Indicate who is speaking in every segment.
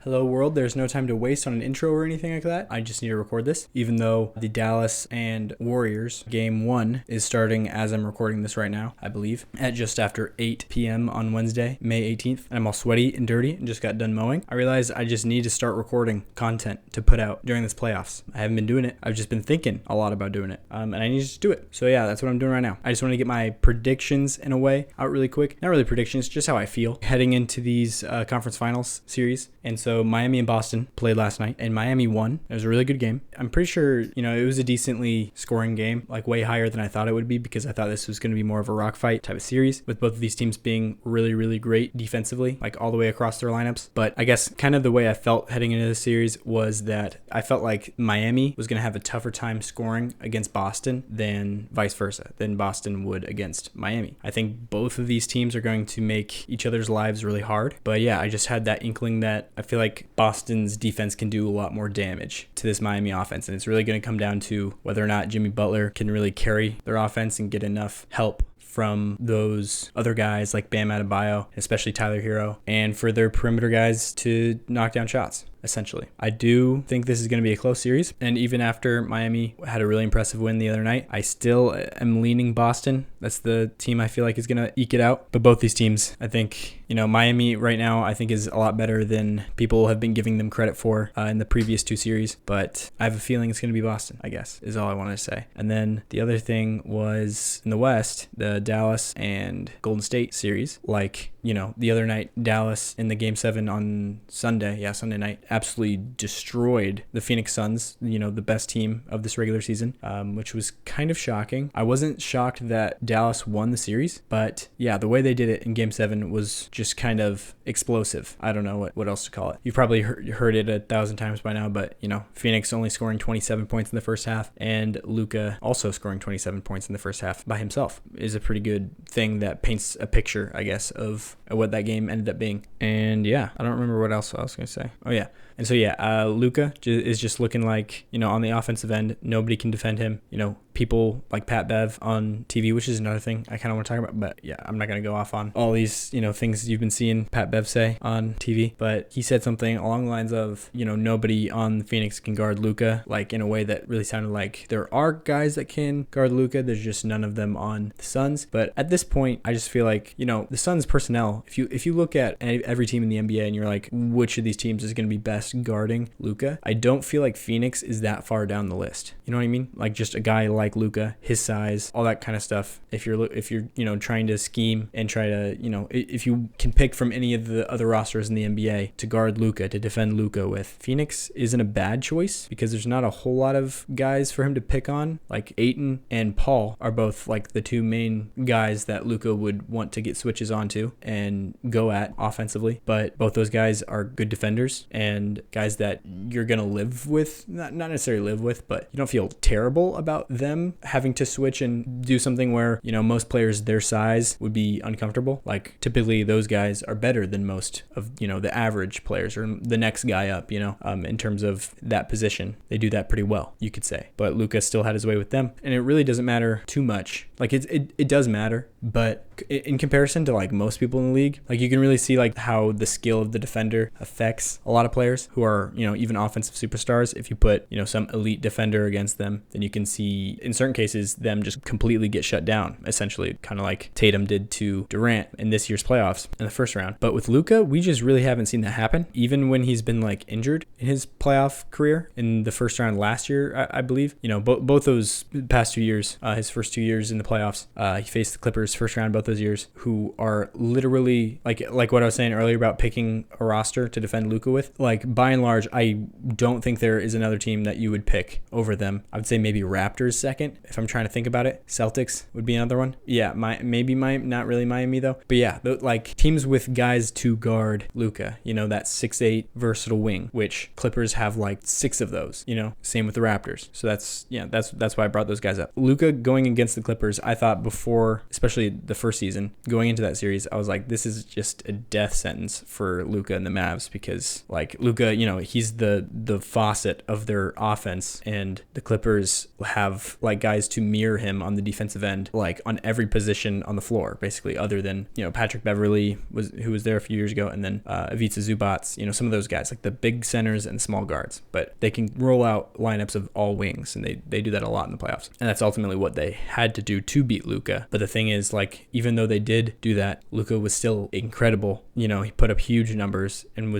Speaker 1: Hello world, there's no time to waste on an intro or anything like that. I just need to record this, even though the Dallas and Warriors game 1 is starting as I'm recording this right now, I believe, at just after 8 p.m. on Wednesday, May 18th. And I'm all sweaty and dirty and just got done mowing. I realized I just need to start recording content to put out during this playoffs. I haven't been doing it. I've just been thinking a lot about doing it, and I need to just do it. So yeah, that's what I'm doing right now. I just want to get my predictions in a way out really quick. Not really predictions, just how I feel heading into these conference finals series. And so Miami and Boston played last night, and Miami won. It was a really good game. I'm pretty sure, it was a decently scoring game, like way higher than I thought it would be, because I thought this was going to be more of a rock fight type of series, with both of these teams being really, really great defensively, like all the way across their lineups. But I guess kind of the way I felt heading into the series was that I felt like Miami was going to have a tougher time scoring against Boston than vice versa, than Boston would against Miami. I think both of these teams are going to make each other's lives really hard. But yeah, I just had that inkling that I feel like Boston's defense can do a lot more damage to this Miami offense. And it's really going to come down to whether or not Jimmy Butler can really carry their offense and get enough help from those other guys like Bam Adebayo, especially Tyler Hero, and for their perimeter guys to knock down shots. Essentially, I do think this is going to be a close series. And even after Miami had a really impressive win the other night, I still am leaning Boston. That's the team I feel like is going to eke it out. But both these teams, I think, Miami right now, I think is a lot better than people have been giving them credit for in the previous two series. But I have a feeling it's going to be Boston, I guess, is all I wanted to say. And then the other thing was in the West, the Dallas and Golden State series. Like, the other night, Dallas in the Game 7 on Sunday night, absolutely destroyed the Phoenix Suns, the best team of this regular season, which was kind of shocking. I wasn't shocked that Dallas won the series, but yeah, the way they did it in Game 7 was just kind of explosive. I don't know what else to call it. You've probably heard it 1,000 times by now, but Phoenix only scoring 27 points in the first half, and Luka also scoring 27 points in the first half by himself is a pretty good thing that paints a picture, I guess, of what that game ended up being. And yeah, I don't remember what else I was going to say. Oh yeah. And so yeah, Luka is just looking like, on the offensive end, nobody can defend him. People like Pat Bev on TV, which is another thing I kind of want to talk about. But yeah, I'm not going to go off on all these, things you've been seeing Pat Bev say on TV. But he said something along the lines of, nobody on Phoenix can guard Luka, like in a way that really sounded like there are guys that can guard Luka. There's just none of them on the Suns. But at this point, I just feel like, the Suns personnel, if you look at every team in the NBA and you're like, which of these teams is going to be best guarding Luka, I don't feel like Phoenix is that far down the list. You know what I mean? Like just a guy like Luka, his size, all that kind of stuff. If you're trying to scheme and try to, if you can pick from any of the other rosters in the NBA to guard Luka, to defend Luka with, Phoenix isn't a bad choice because there's not a whole lot of guys for him to pick on. Like Ayton and Paul are both like the two main guys that Luka would want to get switches onto and go at offensively. But both those guys are good defenders and guys that you're going to live with, not necessarily live with, but you don't feel terrible about them having to switch and do something where, most players their size would be uncomfortable. Like typically those guys are better than most of, the average players or the next guy up, in terms of that position. They do that pretty well, you could say. But Luka still had his way with them. And it really doesn't matter too much. Like it does matter, but in comparison to like most people in the league, like you can really see like how the skill of the defender affects a lot of players who are, even offensive superstars. If you put, some elite defender against them, then you can see in certain cases them just completely get shut down, essentially, kind of like Tatum did to Durant in this year's playoffs in the first round. But with Luka, we just really haven't seen that happen, even when he's been like injured in his playoff career in the first round last year, I believe. Both those past 2 years, his first 2 years in the playoffs, he faced the Clippers first round both those years, who are literally like what I was saying earlier about picking a roster to defend Luka with. Like by and large, I don't think there is another team that you would pick over them. I would say maybe Raptors second, if I'm trying to think about it. Celtics would be another one. Yeah, not really Miami though. But yeah, like teams with guys to guard Luka, that 6'8" versatile wing, which Clippers have like 6 of those, same with the Raptors. So that's why I brought those guys up. Luka going against the Clippers Clippers, I thought before, especially the first season, going into that series, I was like, this is just a death sentence for Luka and the Mavs, because like Luka, he's the faucet of their offense, and the Clippers have like guys to mirror him on the defensive end, like on every position on the floor, basically, other than, Patrick Beverley who was there a few years ago, and then Ivica Zubats, some of those guys, like the big centers and small guards, but they can roll out lineups of all wings, and they do that a lot in the playoffs. And that's ultimately what they had to do to beat Luka. But the thing is, like, even though they did do that, Luka was still incredible. He put up huge numbers and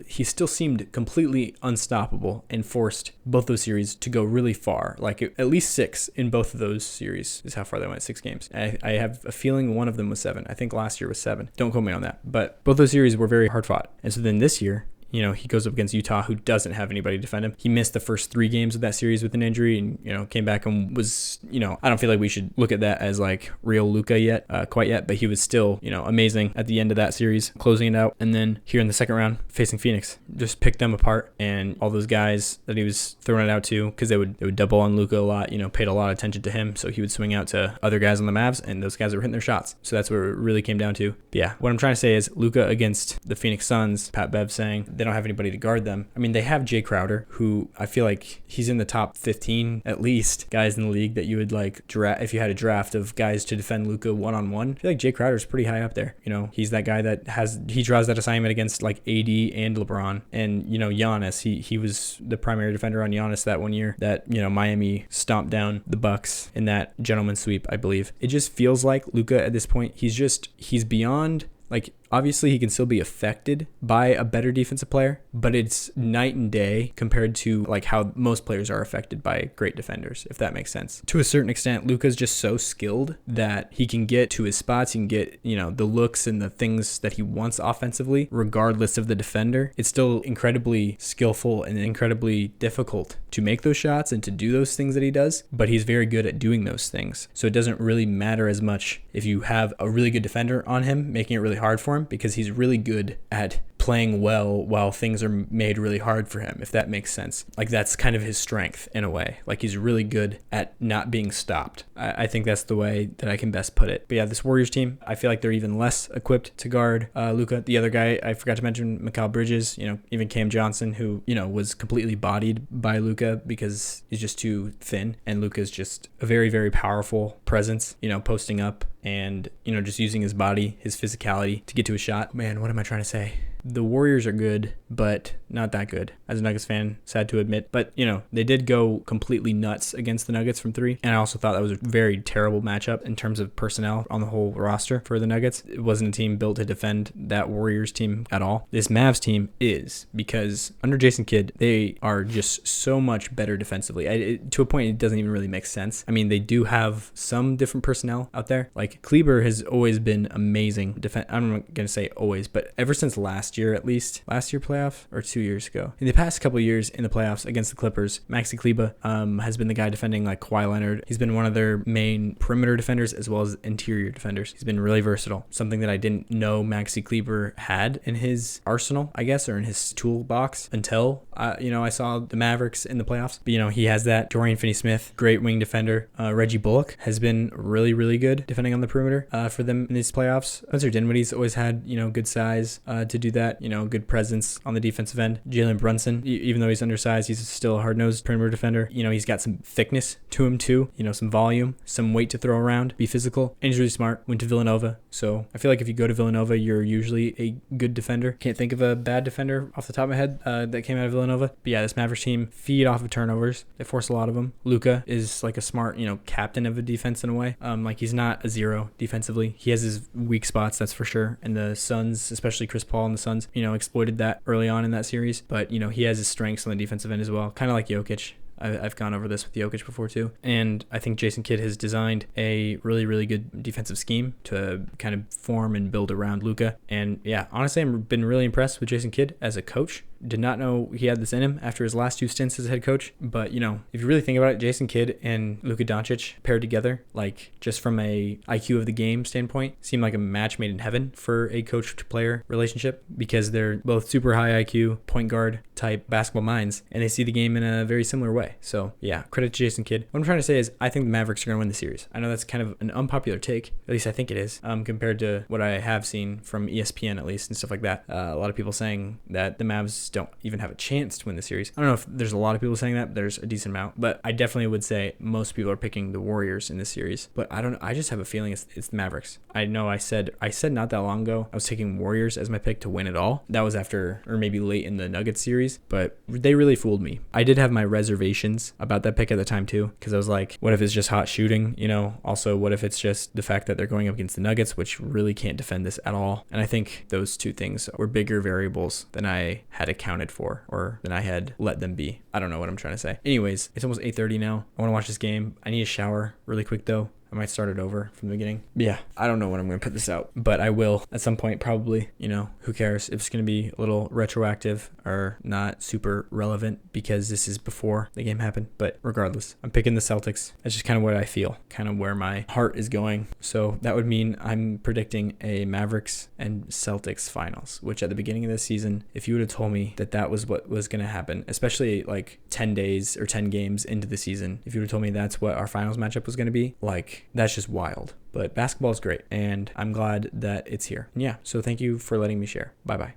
Speaker 1: he still seemed completely unstoppable, and forced both those series to go really far. Like at least 6 in both of those series is how far they went, 6 games. I have a feeling one of them was 7. I think last year was 7. Don't quote me on that. But both those series were very hard fought. And so then this year, he goes up against Utah, who doesn't have anybody to defend him. He missed the first 3 games of that series with an injury, and, came back and was, I don't feel like we should look at that as like real Luka quite yet, but he was still, amazing at the end of that series, closing it out. And then here in the second round, facing Phoenix, just picked them apart, and all those guys that he was throwing it out to, because they would double on Luka a lot, paid a lot of attention to him, so he would swing out to other guys on the Mavs, and those guys were hitting their shots. So that's what it really came down to. But yeah, what I'm trying to say is Luka against the Phoenix Suns, Pat Bev saying they don't have anybody to guard them. I mean, they have Jay Crowder, who I feel like he's in the top 15 at least guys in the league that you would like draft if you had a draft of guys to defend Luka one-on-one. I feel like Jay Crowder's pretty high up there. He's that guy that he draws that assignment against like AD and LeBron, and Giannis. He was the primary defender on Giannis that one year that Miami stomped down the Bucks in that gentleman's sweep, I believe. It just feels like Luka at this point, he's beyond. Like, obviously, he can still be affected by a better defensive player, but it's night and day compared to like how most players are affected by great defenders, if that makes sense. To a certain extent, Luka's just so skilled that he can get to his spots, he can get, the looks and the things that he wants offensively, regardless of the defender. It's still incredibly skillful and incredibly difficult to make those shots and to do those things that he does, but he's very good at doing those things. So it doesn't really matter as much if you have a really good defender on him, making it really hard for him, because he's really good at playing well while things are made really hard for him, if that makes sense. Like, that's kind of his strength in a way. Like, he's really good at not being stopped. I think that's the way that I can best put it. But yeah, this Warriors team, I feel like they're even less equipped to guard Luka. The other guy, I forgot to mention, Mikal Bridges, even Cam Johnson, who, was completely bodied by Luka because he's just too thin. And Luka's just a very, very powerful presence, posting up and, just using his body, his physicality to get to a shot. Man, what am I trying to say? The Warriors are good, but not that good. As a Nuggets fan, sad to admit. But, they did go completely nuts against the Nuggets from 3. And I also thought that was a very terrible matchup in terms of personnel on the whole roster for the Nuggets. It wasn't a team built to defend that Warriors team at all. This Mavs team is, because under Jason Kidd, they are just so much better defensively. To a point, it doesn't even really make sense. I mean, they do have some different personnel out there. Like, Kleber has always been amazing. I'm not going to say always, but ever since last year playoff, or 2 years ago, in the past couple of years in the playoffs against the Clippers, Maxi Kleber has been the guy defending like Kawhi Leonard. He's been one of their main perimeter defenders as well as interior defenders. He's been really versatile, something that I didn't know Maxi Kleber had in his arsenal, I guess, or in his toolbox until I saw the Mavericks in the playoffs. But he has that. Dorian Finney-Smith, great wing defender. Reggie Bullock has been really, really good defending on the perimeter for them in these playoffs. Spencer Dinwiddie's always had good size to do that. Good presence on the defensive end. Jalen Brunson, even though he's undersized, he's still a hard-nosed perimeter defender. He's got some thickness to him too. Some volume, some weight to throw around, be physical. And he's really smart. Went to Villanova. So I feel like if you go to Villanova, you're usually a good defender. Can't think of a bad defender off the top of my head that came out of Villanova. But yeah, this Mavericks team feed off of turnovers. They force a lot of them. Luka is like a smart, captain of a defense in a way. Like, he's not a zero defensively. He has his weak spots, that's for sure. And the Suns, especially Chris Paul and the Suns, exploited that early on in that series. But, he has his strengths on the defensive end as well. Kind of like Jokic. I've gone over this with Jokic before too. And I think Jason Kidd has designed a really, really good defensive scheme to kind of form and build around Luka. And yeah, honestly, I've been really impressed with Jason Kidd as a coach, did not know he had this in him after his last 2 stints as head coach. But, you know, if you really think about it, Jason Kidd and Luka Doncic paired together, like just from a IQ of the game standpoint, seemed like a match made in heaven for a coach-to-player relationship, because they're both super high IQ, point guard type basketball minds, and they see the game in a very similar way. So yeah, credit to Jason Kidd. What I'm trying to say is I think the Mavericks are going to win the series. I know that's kind of an unpopular take, at least I think it is, compared to what I have seen from ESPN at least and stuff like that. A lot of people saying that the Mavs don't even have a chance to win the series. I don't know if there's a lot of people saying that, but there's a decent amount. But I definitely would say most people are picking the Warriors in this series. But I don't know. I just have a feeling it's the Mavericks. I know I said not that long ago I was taking Warriors as my pick to win it all. That was after, or maybe late in the Nuggets series, but they really fooled me. I did have my reservations about that pick at the time too, because I was like, what if it's just hot shooting? You know, also what if it's just the fact that they're going up against the Nuggets, which really can't defend this at all. And I think those two things were bigger variables than I had accounted for, or than I had let them be. I don't know what I'm trying to say. Anyways, it's almost 8:30 now. I want to watch this game. I need a shower really quick though. I might start it over from the beginning. Yeah, I don't know when I'm going to put this out, but I will at some point probably. You know, who cares if it's going to be a little retroactive or not super relevant, because this is before the game happened. But regardless, I'm picking the Celtics. That's just kind of what I feel, kind of where my heart is going. So that would mean I'm predicting a Mavericks and Celtics finals, which at the beginning of this season, if you would have told me that that was what was going to happen, especially like 10 days or 10 games into the season, if you would have told me that's what our finals matchup was going to be, like, that's just wild. But basketball is great, and I'm glad that it's here. Yeah, so thank you for letting me share. Bye-bye.